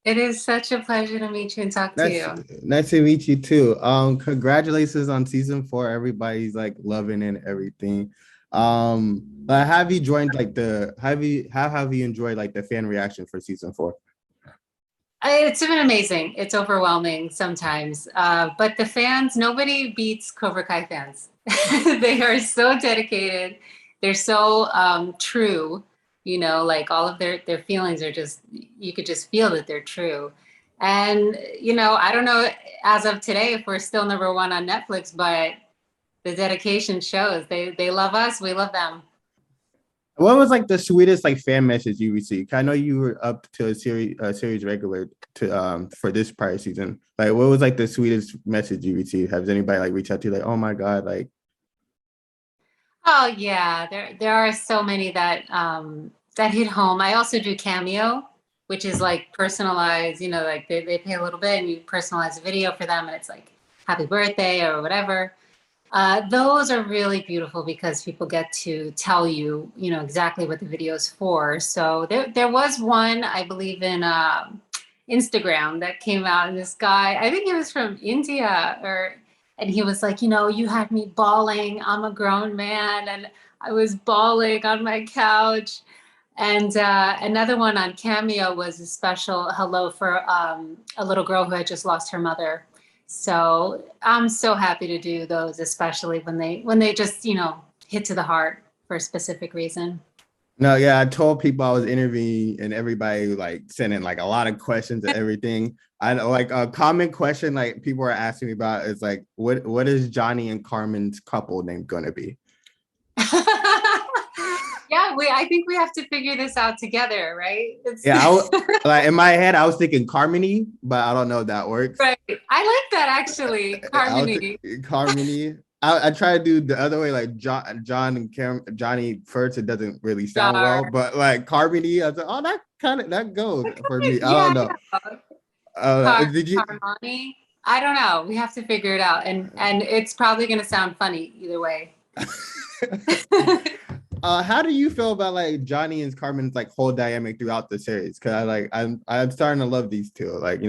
It is such a pleasure to meet you and talk to That's you. nice to meet you too. Congratulations on season four. Everybody's like loving it and everything. But have you joined like the how have you enjoyed like the fan reaction for season four? It's been amazing. It's overwhelming sometimes. But the fans, nobody beats Cobra Kai fans. They are so dedicated. They're so true, like all of their feelings are just, you could just feel that they're true. And, I don't know as of today if we're still number one on Netflix, but the dedication shows. They love us, we love them. What was like the sweetest like fan message you received? I know you were up to a series regular to for this prior season. Like what was like the sweetest message you received? Has anybody like reached out to you like, oh my God, like Oh yeah, there are so many that hit home. I also do Cameo, which is like personalized, like they pay a little bit and you personalize a video for them and it's like happy birthday or whatever. Those are really beautiful because people get to tell you, exactly what the video is for. So there was one, I believe in Instagram that came out, and this guy, I think he was from India, and he was like, you had me bawling. I'm a grown man, and I was bawling on my couch. And another one on Cameo was a special hello for a little girl who had just lost her mother. So I'm so happy to do those, especially when they just hit to the heart for a specific reason. no, yeah, I told people I was interviewing and everybody like sending like a lot of questions and everything. I know like a common question like people are asking me about is like what is Johnny and Carmen's couple name gonna be? Yeah, I think we have to figure this out together, right? It's Yeah, like in my head I was thinking Carmony, but I don't know if that works. right. I like that actually, I was harmony. Carmony. I try to do the other way, like John and Johnny first. It doesn't really sound well, Jar. but like Carmony, I was like, oh, that kind of that goes for me. I Yeah, don't know. yeah. Did you? Harmony. I don't know. We have to figure it out, and it's probably going to sound funny either way. How do you feel about like Johnny and Carmen's like whole dynamic throughout the series? Because I'm starting to love these two. Like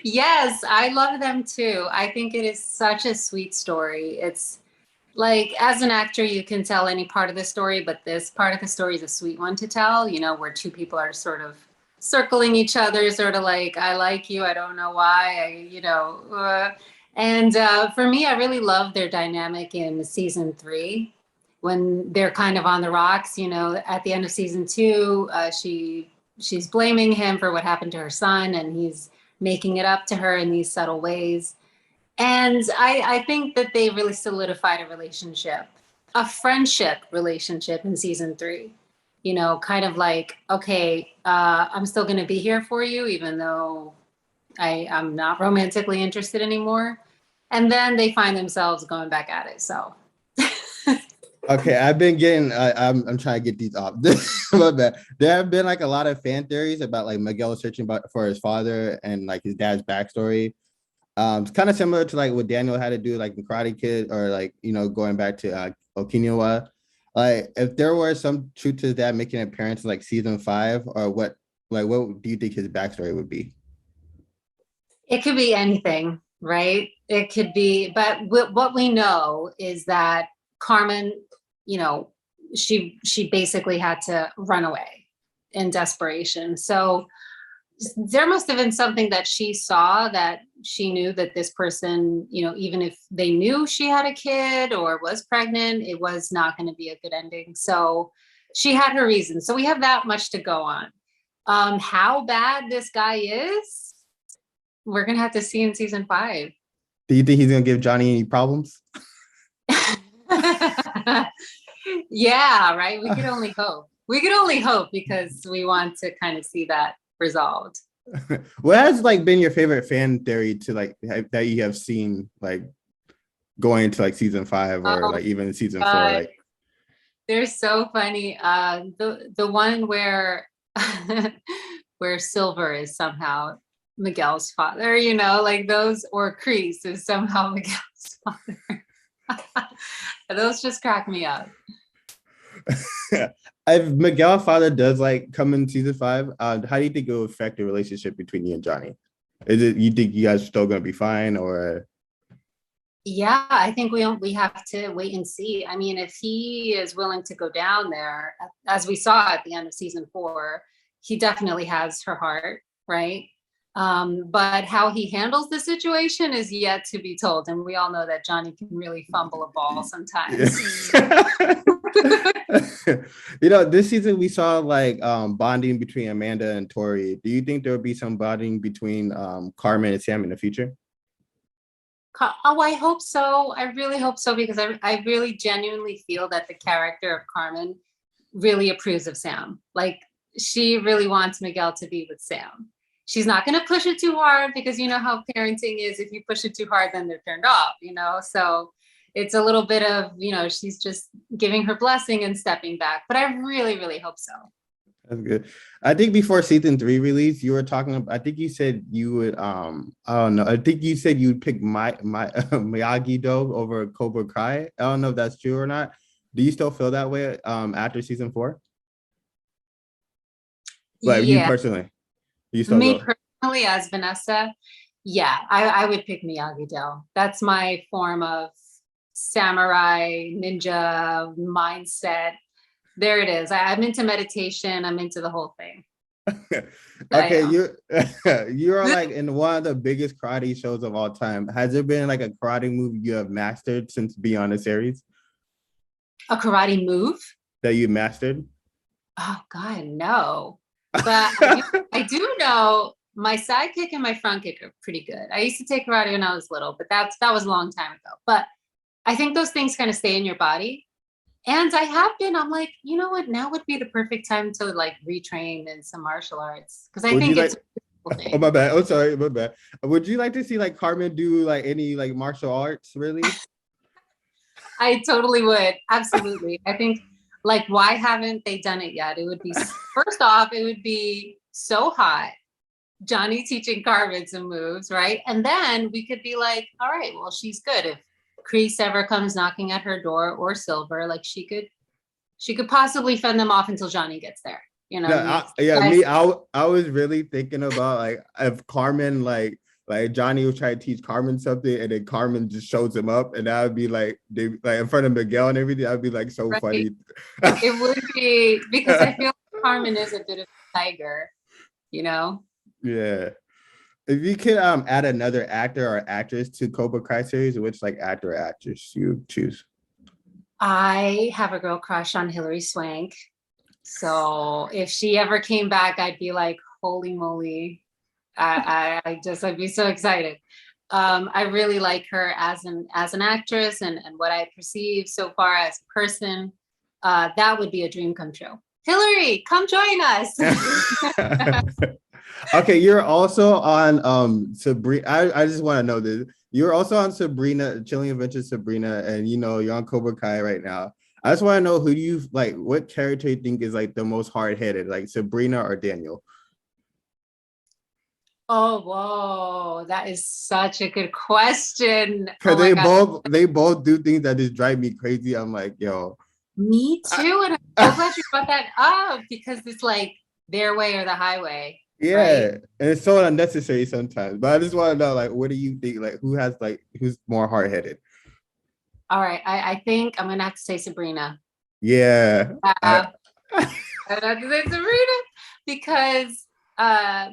Yes, I love them too. I think it is such a sweet story. It's like, as an actor, you can tell any part of the story, but this part of the story is a sweet one to tell, where two people are sort of circling each other, sort of like, I like you, I don't know why, and for me, I really love their dynamic in season three when they're kind of on the rocks, at the end of season two, she's blaming him for what happened to her son, and he's making it up to her in these subtle ways. And I think that they really solidified a relationship, a friendship relationship in season three. Kind of like, okay, I'm still going to be here for you, even though I'm not romantically interested anymore. And then they find themselves going back at it. So, okay, I've been getting. I'm trying to get these off. My bad. There have been like a lot of fan theories about like Miguel searching for his father and like his dad's backstory. It's kind of similar to like what Daniel had to do, like in Karate Kid, or like going back to Okinawa. Like, if there were some truth to that making an appearance in like season five, or what do you think his backstory would be? it could be anything, right? It could be, but what we know is that Carmen, you know, she basically had to run away in desperation. So there must have been something that she saw, that she knew that this person, even if they knew she had a kid or was pregnant, it was not going to be a good ending. So she had her reasons. So we have that much to go on. How bad this guy is, we're going to have to see in season five. Do you think he's gonna give Johnny any problems? Yeah, right. We could only hope. We could only hope because we want to kind of see that resolved. What has like been your favorite fan theory to like that you have seen like going into like season five or Oh like even season four? God, Like, they're so funny. The one where where Silver is somehow Miguel's father, like those, or Crease is somehow Miguel's father. Those just crack me up. if Miguel's father does like come in season 5, how do you think it will affect the relationship between you and Johnny? Is it you think you guys are still gonna be fine, or Yeah, I think we have to wait and see. I mean, if he is willing to go down there, as we saw at the end of season 4, he definitely has her heart, right? But how he handles the situation is yet to be told, and we all know that Johnny can really fumble a ball yeah. sometimes. This season we saw like bonding between Amanda and Tori. Do you think there will be some bonding between Carmen and Sam in the future? Oh, I hope so. I really hope so because I really genuinely feel that the character of Carmen really approves of Sam. Like she really wants Miguel to be with Sam. She's not going to push it too hard because you know how parenting is. If you push it too hard, then they're turned off, you know? So it's a little bit of, she's just giving her blessing and stepping back. But I really, really hope so. That's good. I think before season 3 release, you were talking about, I think you said you would I don't know. I think you said you'd pick my Miyagi Do over Cobra Kai. I don't know if that's true or not. Do you still feel that way after season 4? Like you Yeah. personally, you still Me go. personally, as Vanessa, yeah, I would pick Miyagi-Do. That's my form of samurai ninja mindset. There it is. I'm into meditation. I'm into the whole thing. I Okay, am. you're like in one of the biggest karate shows of all time. Has there been like a karate move you have mastered since being on the series A karate move? that you mastered? Oh God, no. But I do know my side kick and my front kick are pretty good. I used to take karate when I was little, but that was a long time ago. But I think those things kind of stay in your body. And I have been, I'm like, you know what? Now would be the perfect time to like retrain in some martial arts because I Would you think like? it's a cool Oh my thing. bad. Oh sorry, my bad. Would you like to see like Carmen do like any like martial arts? Really? I totally would. Absolutely. I think like why haven't they done it yet? It would be first off, it would be so hot. Johnny teaching Carmen some moves, right? And then we could be like, all right, well, she's good. If Crease ever comes knocking at her door or Silver, like she could possibly fend them off until Johnny gets there. You know No, what I mean? me. Guys, I was really thinking about like if Carmen like Johnny was trying to teach Carmen something, and then Carmen just shows him up, and that would be like they like in front of Miguel and everything. That would be like so right. funny. It would be because I feel like Carmen is a bit of a tiger, you know? Yeah. If you could add another actor or actress to Cobra Kai series, which like actor or actress you choose? I have a girl crush on Hilary Swank. So if she ever came back, I'd be like, holy moly. I'd be so excited. I really like her as an actress and what I perceive so far as a person. That would be a dream come true. Hillary, come join us. Okay, you're also on Sabrina. I just want to know this. You're also on Sabrina, Chilling Adventures Sabrina, and you're on Cobra Kai right now. I just want to know who do you like, what character you think is like the most hard-headed, like Sabrina or Daniel? Oh, whoa, that is such a good question. Cause Oh my God. they both do things that just drive me crazy. I'm like, yo. Me I, too. And I'm so glad you brought that up because it's like their way or the highway, right? yeah, and it's so unnecessary sometimes. But I just want to know, like, what do you think? Like, who's more hard-headed? All right. I think I'm gonna have to say Sabrina. Yeah. Uh, I have to say Sabrina because uh,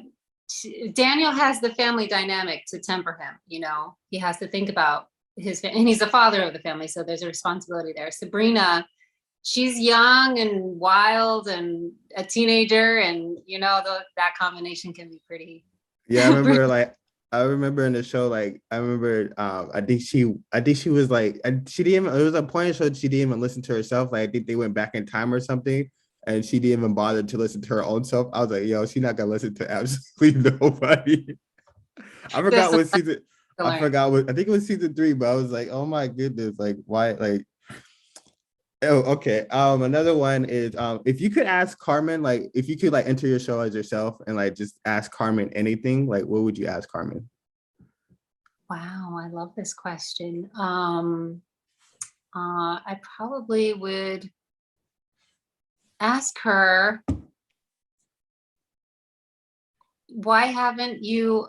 Daniel has the family dynamic to temper him. He has to think about and he's the father of the family, so there's a responsibility there. Sabrina, she's young and wild and a teenager, and that combination can be pretty. Yeah, I remember in the show, like I remember I think she was like she didn't even, it was a point in the show she didn't even listen to herself. Like I think they went back in time or something, and she didn't even bother to listen to her own self. I was like, yo, she's not gonna listen to absolutely nobody. I There's forgot some what season to I learn. forgot what I think it was season 3, but I was like, oh my goodness, like why like oh, okay. Another one is if you could ask Carmen, like if you could like enter your show as yourself and like just ask Carmen anything, like what would you ask Carmen? Wow, I love this question. I probably would. ask her, why haven't you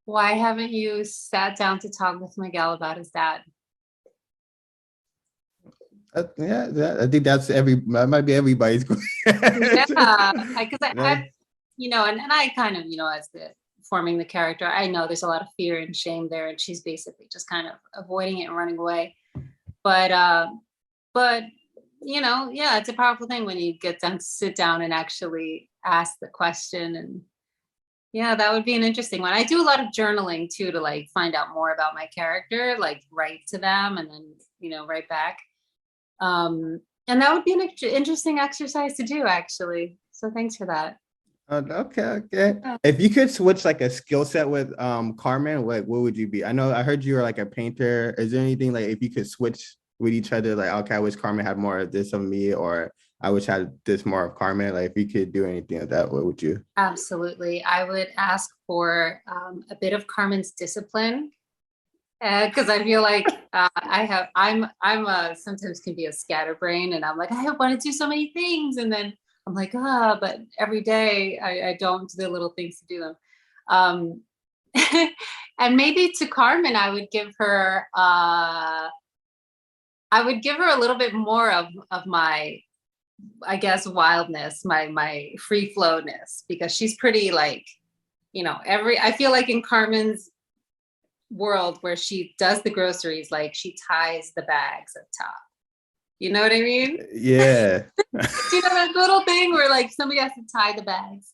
why haven't you sat down to talk with Miguel about his dad? I think that might be everybody's question. Yeah, because No. and I kind of, as the forming the character, I know there's a lot of fear and shame there, and she's basically just kind of avoiding it and running away. But yeah, it's a powerful thing when you get to sit down and actually ask the question. And yeah, that would be an interesting one. I do a lot of journaling too, to like find out more about my character, like write to them and then, write back. And that would be an interesting exercise to do, actually. So thanks for that. Okay. Yeah. If you could switch like a skill set with Carmen, what would you be? I heard you were like a painter. Is there anything like if you could switch with each other, like okay, I wish Carmen had more of this of me, or I wish I had this more of Carmen. Like if you could do anything like that, what would you? Absolutely. I would ask for a bit of Carmen's discipline, because I feel like I'm sometimes can be a scatterbrain, and I'm like, I want to do so many things, and then I'm like, but every day I don't do the little things to do them. Um, and maybe to Carmen, I would give her a little bit more of my, I guess, wildness, my free flowness, because she's pretty like, I feel like in Carmen's world where she does the groceries, like she ties the bags up top. You know what I mean? Yeah. That little thing where like somebody has to tie the bags.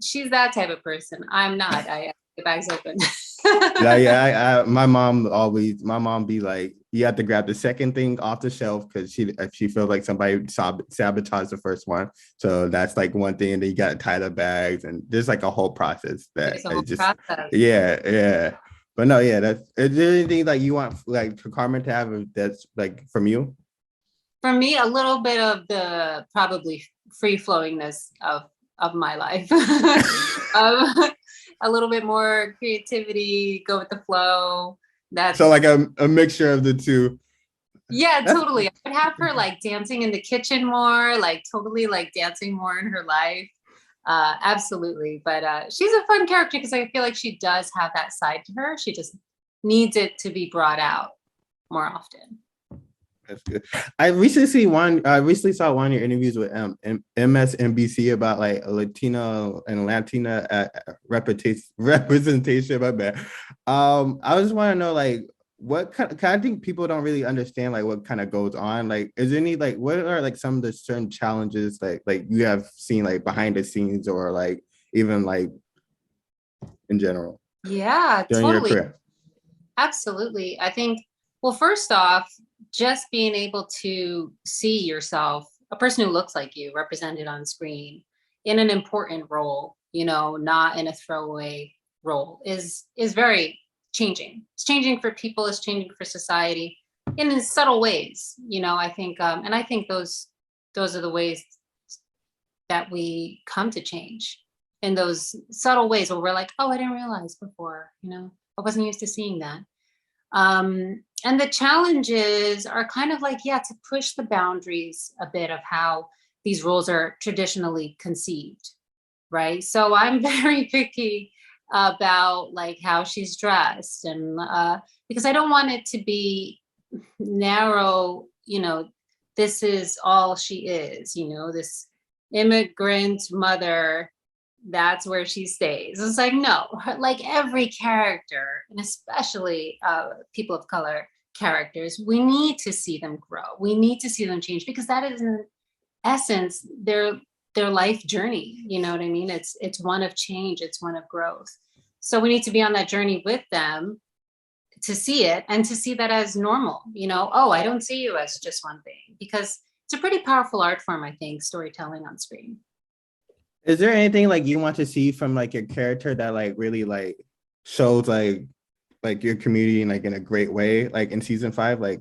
She's that type of person. I'm not. I the bags open. Yeah. My mom be like, you have to grab the second thing off the shelf because she feels like somebody sabotaged the first one. So that's like one thing, and then you got to tie the bags, and there's like a whole process that There's a I whole just, process. yeah. But no, yeah, is there anything like you want like Carmen to have that's like from you? For me, a little bit of the probably free flowingness of my life. A little bit more creativity, go with the flow. So That's like a mixture of the two. Yeah, That's totally. I would have her like dancing in the kitchen more, like totally like dancing more in her life. Absolutely. But she's a fun character because I feel like she does have that side to her. She just needs it to be brought out more often. That's good. I recently saw one of your interviews with MSNBC about like Latino and Latina representation. My bad. I just want to know like what kind. I think people don't really understand like what kind of goes on. Like, is there any like what are like some of the certain challenges like you have seen like behind the scenes or like even like in general Yeah, during your totally. career? Absolutely. I think, well, first off, just being able to see yourself, a person who looks like you, represented on screen in an important role, not in a throwaway role, is very changing. It's changing for people, it's changing for society in subtle ways. I think, and I think those are the ways that we come to change, in those subtle ways where we're like, oh, I didn't realize before, I wasn't used to seeing that. And the challenges are kind of like, yeah, to push the boundaries a bit of how these roles are traditionally conceived, right? So I'm very picky about like how she's dressed, and because I don't want it to be narrow, this is all she is, this immigrant mother, that's where she stays. It's like, no, like every character, and especially people of color characters, we need to see them grow. We need to see them change, because that is in essence their life journey. You know what I mean? It's one of change, it's one of growth. So we need to be on that journey with them, to see it and to see that as normal. Oh, I don't see you as just one thing, because it's a pretty powerful art form, I think, storytelling on screen. Is there anything like you want to see from like your character that like really like shows like your community in like in a great way, like in season 5? Like,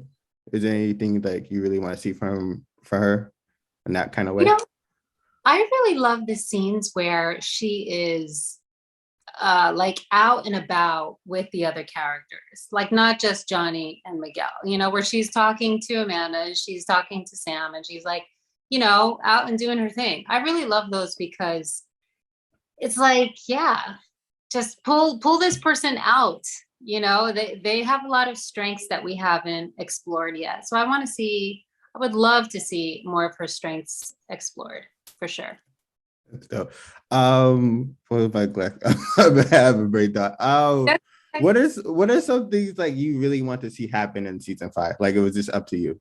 is there anything like you really want to see for her in that kind of way? I really love the scenes where she is like out and about with the other characters, like not just Johnny and Miguel, where she's talking to Amanda, she's talking to Sam, and she's like, out and doing her thing. I really love those because it's like, yeah, just pull this person out. They have a lot of strengths that we haven't explored yet. So I would love to see more of her strengths explored for sure. So, what if I collect? I have a great thought. What are some things like you really want to see happen in season 5? Like it was just up to you.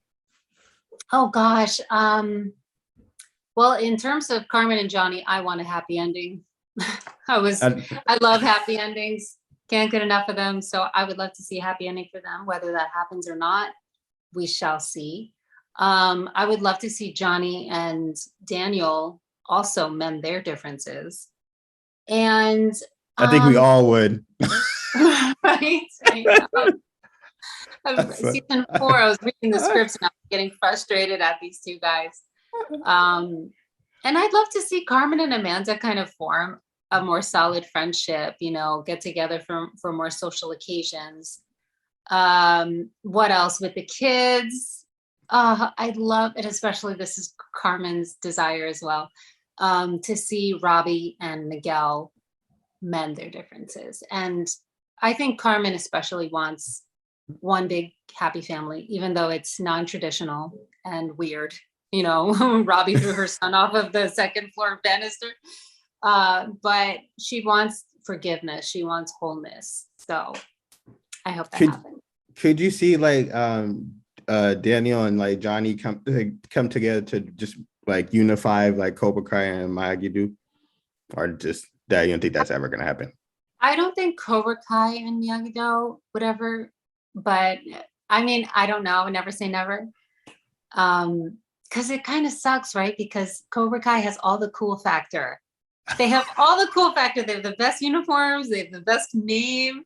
Oh gosh. Well, in terms of Carmen and Johnny, I want a happy ending. I love happy endings. Can't get enough of them. So I would love to see a happy ending for them. Whether that happens or not, we shall see. I would love to see Johnny and Daniel also mend their differences. And I think we all would. right? Season 4, I was reading the scripts and I was getting frustrated at these two guys. And I'd love to see Carmen and Amanda kind of form a more solid friendship, get together for more social occasions. What else with the kids? I'd love it, especially this is Carmen's desire as well, to see Robbie and Miguel mend their differences. And I think Carmen especially wants one big happy family, even though it's non-traditional and weird. Robbie threw her son off of the second floor banister. But she wants forgiveness. She wants wholeness. So I hope that happens. Could you see like Daniel and like Johnny come together to just like unify like Cobra Kai and Miyagi do? Or just that you don't think that's ever gonna happen? I don't think Cobra Kai and Miyagi Do would ever, but I mean, I don't know. Never say never. Because it kind of sucks, right? Because Cobra Kai has all the cool factor. They have all the cool factor. They have the best uniforms. They have the best name.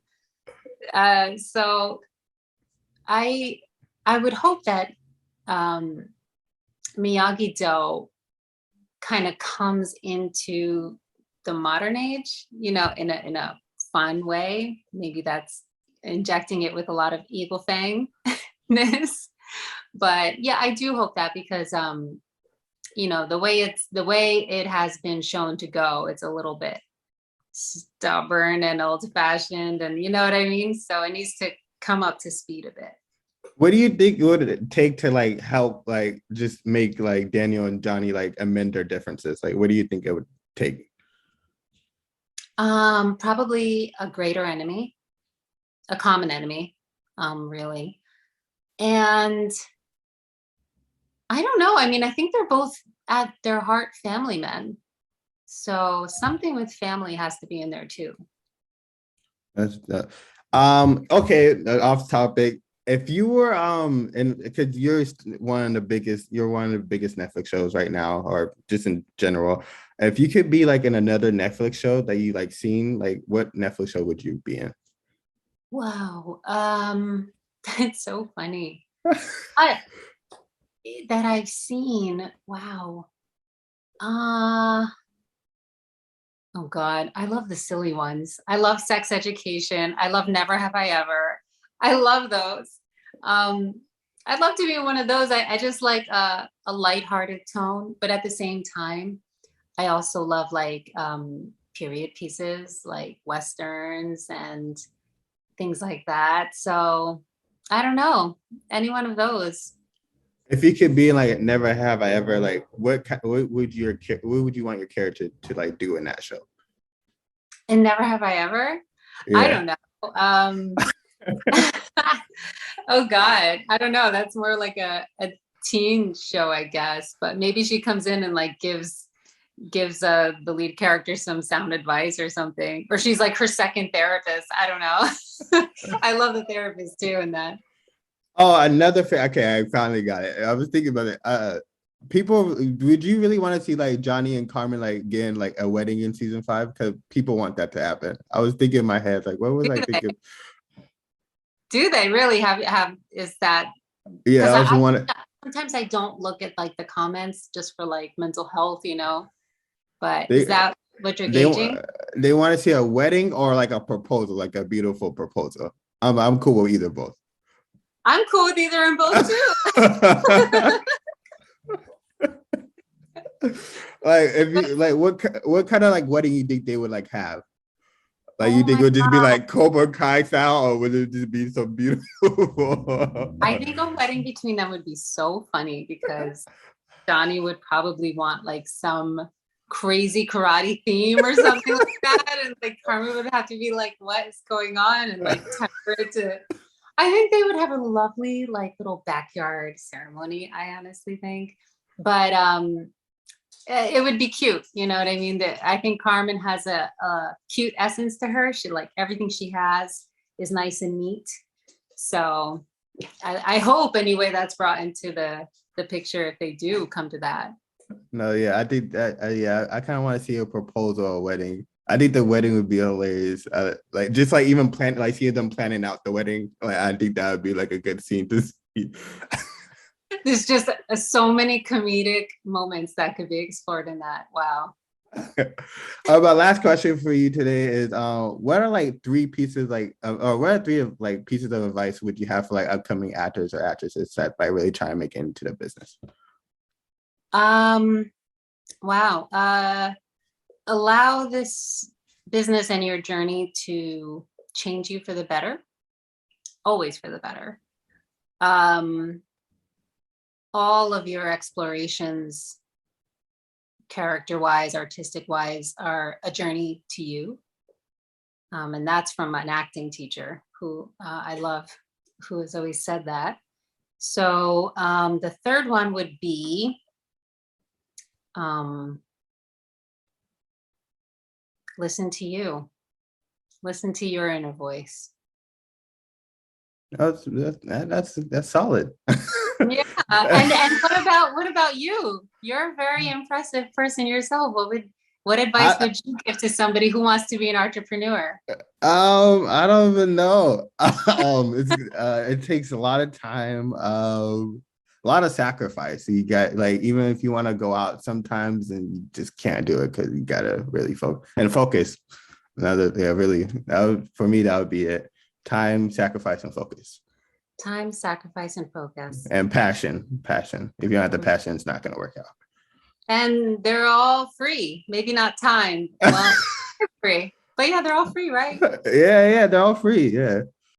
So I would hope that Miyagi-Do kind of comes into the modern age, in a fun way. Maybe that's injecting it with a lot of Eagle Fangness. But yeah, I do hope that because the way it has been shown to go, it's a little bit stubborn and old-fashioned, and you know what I mean? So it needs to come up to speed a bit. What do you think would it take to like help like just make like Daniel and Johnny like amend their differences? Like what do you think it would take? Probably a greater enemy, a common enemy, really. And I don't know. I mean, I think they're both at their heart family men. So something with family has to be in there too. That's okay, off topic. If you were and because you're one of the biggest Netflix shows right now, or just in general, if you could be like in another Netflix show that you like seen, like what Netflix show would you be in? Wow. That's so funny. That I've seen. Wow. Oh God, I love the silly ones. I love Sex Education. I love Never Have I Ever. I love those. I'd love to be one of those. I just like a lighthearted tone, but at the same time, I also love like period pieces, like Westerns and things like that. So I don't know, any one of those. If you could be in like Never Have I Ever, like what would you want your character to like do in that show? And Never Have I Ever? Yeah. I don't know. Oh God, I don't know. That's more like a teen show, I guess. But maybe she comes in and like gives the lead character some sound advice or something, or she's like her second therapist. I don't know. I love the therapist too in that. Oh, another okay, I finally got it. I was thinking about it. People, would you really want to see like Johnny and Carmen like getting like a wedding in season 5? Because people want that to happen. I was thinking in my head, like, what was I thinking? Do they really have is that? Yeah, I was sometimes I don't look at like the comments just for like mental health, but is that what you're gauging? They want to see a wedding or like a proposal, like a beautiful proposal. I'm cool with either both. I'm cool with either and both too. Like if you like what kind of like wedding you think they would like have? Like you Oh think my it would just be God. like Cobra Kai style, or would it just be so beautiful? I think a wedding between them would be so funny because Johnny would probably want like some crazy karate theme or something like that. And like Carmen would have to be like, what is going on? And like temper it to I think they would have a lovely like little backyard ceremony, I honestly think. But it would be cute, you know what I mean? That I think Carmen has a cute essence to her. She like everything she has is nice and neat. So I hope anyway that's brought into the picture if they do come to that. No, yeah, I think that yeah, I kind of want to see a proposal or a wedding. I think the wedding would be hilarious. Like just like even plan like see them planning out the wedding. Like I think that would be like a good scene to see. There's just so many comedic moments that could be explored in that. Wow. My last question for you today is what are like three pieces like or what are three of like pieces of advice would you have for like upcoming actors or actresses that like really try and make it into the business? Wow. Allow this business and your journey to change you for the better, always for the better. All of your explorations, character wise, artistic wise, are a journey to you. And that's from an acting teacher who I love, who has always said that. So the third one would be listen to you, listen to your inner voice. That's solid. Yeah. And what about you? You're a very impressive person yourself. What advice would you give to somebody who wants to be an entrepreneur? I don't even know. It takes a lot of time, a lot of sacrifice. You got like even if you want to go out sometimes and you just can't do it because you gotta really focus. Another, yeah, really, for me that would be it. Time, sacrifice, and focus. Time, sacrifice, and focus. And passion. If you don't have the passion, it's not gonna work out. And they're all free. Maybe not time. Well, free. But yeah, they're all free, right? Yeah, they're all free. Yeah.